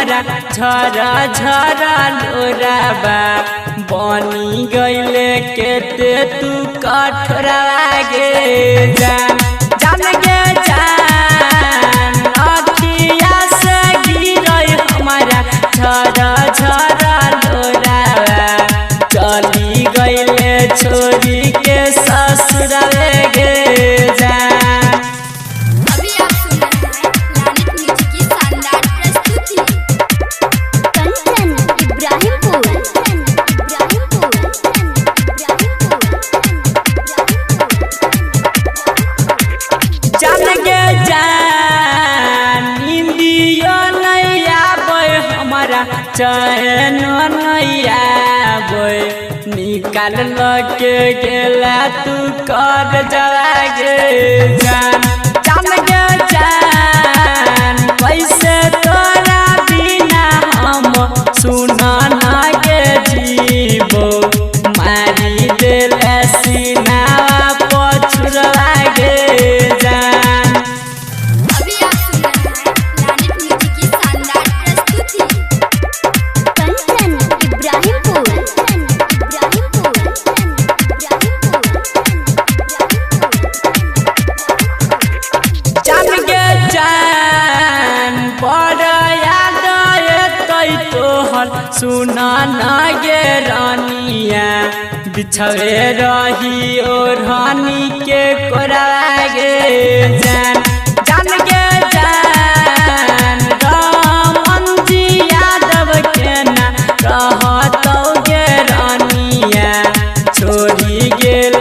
हमारा झरा झरा लोराबा बनी गईले केते तू कठोरा गे जान जान गे जान अखिया से गिरई हमारा झरा झरा लोराबा चली गईले छोरी के ससुराल गे जान। जान गे जान इंदियो नहीं आवे हमारा चैन नहीं आवे निकाल के गेला तू कर जला गे जान जान गे जान कैसे तोरा बिना हम सुना ना गे जीवो मारी देले सीना पछुरा गे जान। जान गे जान बड़ा याद एतै तोहर सुना ना गे रानिया बिछवे रही ओ रानी के कोरा गे जान जान गे जान रामन जी यादव के ना रहतौ गे रानिया छोड़ी गेल